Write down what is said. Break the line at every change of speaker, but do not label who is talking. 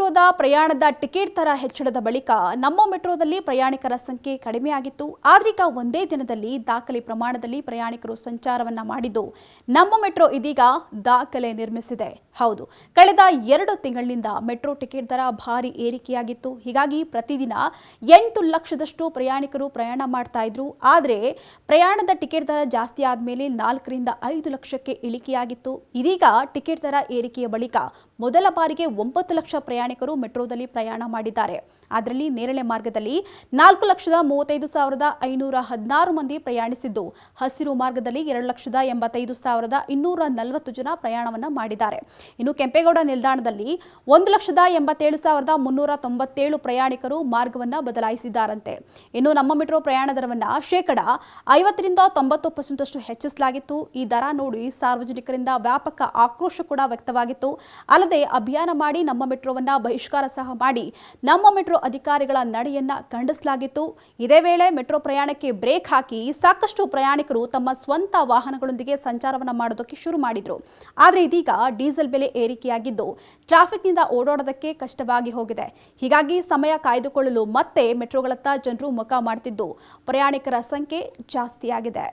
ಮೆಟ್ರೋದ ಪ್ರಯಾಣದ ಟಿಕೆಟ್ ದರ ಹೆಚ್ಚಳದ ಬಳಿಕ ನಮ್ಮ ಮೆಟ್ರೋದಲ್ಲಿ ಪ್ರಯಾಣಿಕರ ಸಂಖ್ಯೆ ಕಡಿಮೆಯಾಗಿತ್ತು. ಆದ್ರೀಗ ಒಂದೇ ದಿನದಲ್ಲಿ ದಾಖಲೆ ಪ್ರಮಾಣದಲ್ಲಿ ಪ್ರಯಾಣಿಕರು ಸಂಚಾರವನ್ನ ಮಾಡಿದ್ದು ನಮ್ಮ ಮೆಟ್ರೋ ಇದೀಗ ದಾಖಲೆ ನಿರ್ಮಿಸಿದೆ. ಹೌದು, ಕಳೆದ 2 ತಿಂಗಳಿನಿಂದ ಮೆಟ್ರೋ ಟಿಕೆಟ್ ದರ ಭಾರಿ ಏರಿಕೆಯಾಗಿತ್ತು. ಹೀಗಾಗಿ ಪ್ರತಿದಿನ 8 ಲಕ್ಷದಷ್ಟು ಪ್ರಯಾಣಿಕರು ಪ್ರಯಾಣ ಮಾಡ್ತಾ ಇದ್ರು. ಆದರೆ ಪ್ರಯಾಣದ ಟಿಕೆಟ್ ದರ ಜಾಸ್ತಿ ಆದ್ಮೇಲೆ 4 ರಿಂದ 5 ಲಕ್ಷಕ್ಕೆ ಇಳಿಕೆಯಾಗಿತ್ತು. ಇದೀಗ ಟಿಕೆಟ್ ದರ ಏರಿಕೆಯ ಬಳಿಕ ಮೊದಲ ಬಾರಿಗೆ 9 ಲಕ್ಷ ಪ್ರಯಾಣಿಕರು ಮೆಟ್ರೋದಲ್ಲಿ ಪ್ರಯಾಣ ಮಾಡಿದ್ದಾರೆ. ಅದರಲ್ಲಿ ನೇರಳೆ ಮಾರ್ಗದಲ್ಲಿ 4,35,516 ಮಂದಿ ಪ್ರಯಾಣಿಸಿದ್ದು, ಹಸಿರು ಮಾರ್ಗದಲ್ಲಿ 2,85,240 ಜನ ಪ್ರಯಾಣವನ್ನ ಮಾಡಿದ್ದಾರೆ. ಇನ್ನು ಕೆಂಪೇಗೌಡ ನಿಲ್ದಾಣದಲ್ಲಿ 1,87,397 ಪ್ರಯಾಣಿಕರು ಮಾರ್ಗವನ್ನ ಬದಲಾಯಿಸಿದ್ದಾರಂತೆ. ಇನ್ನು ನಮ್ಮ ಮೆಟ್ರೋ ಪ್ರಯಾಣ ದರವನ್ನ 50 ರಿಂದ 90% ಹೆಚ್ಚಿಸಲಾಗಿತ್ತು. ಈ ದರ ನೋಡಿ ಸಾರ್ವಜನಿಕರಿಂದ ವ್ಯಾಪಕ ಆಕ್ರೋಶ ಕೂಡ ವ್ಯಕ್ತವಾಗಿತ್ತು. ಅಲ್ಲದೆ ಅಭಿಯಾನ ಮಾಡಿ ನಮ್ಮ ಮೆಟ್ರೋವನ್ನ ಬಹಿಷ್ಕಾರ ಸಹ ಮಾಡಿ ನಮ್ಮ ಮೆಟ್ರೋ ಅಧಿಕಾರಿಗಳ ನಡೆಯನ್ನ ಖಂಡಿಸಲಾಗಿತ್ತು. ಇದೇ ವೇಳೆ ಮೆಟ್ರೋ ಪ್ರಯಾಣಕ್ಕೆ ಬ್ರೇಕ್ ಹಾಕಿ ಸಾಕಷ್ಟು ಪ್ರಯಾಣಿಕರು ತಮ್ಮ ಸ್ವಂತ ವಾಹನಗಳೊಂದಿಗೆ ಸಂಚಾರವನ್ನ ಮಾಡೋದಕ್ಕೆ ಶುರು ಮಾಡಿದ್ರು. ಆದರೆ ಇದೀಗ ಡೀಸೆಲ್ ಬೆಲೆ ಏರಿಕೆಯಾಗಿದ್ದು ಟ್ರಾಫಿಕ್ನಿಂದ ಓಡಾಡೋದಕ್ಕೆ ಕಷ್ಟವಾಗಿ ಹೋಗಿದೆ. ಹೀಗಾಗಿ ಸಮಯ ಕಾಯ್ದುಕೊಳ್ಳಲು ಮತ್ತೆ ಮೆಟ್ರೋಗಳತ್ತ ಜನರು ಮುಖ ಮಾಡ್ತಿದ್ದು ಪ್ರಯಾಣಿಕರ ಸಂಖ್ಯೆ ಜಾಸ್ತಿಯಾಗಿದೆ.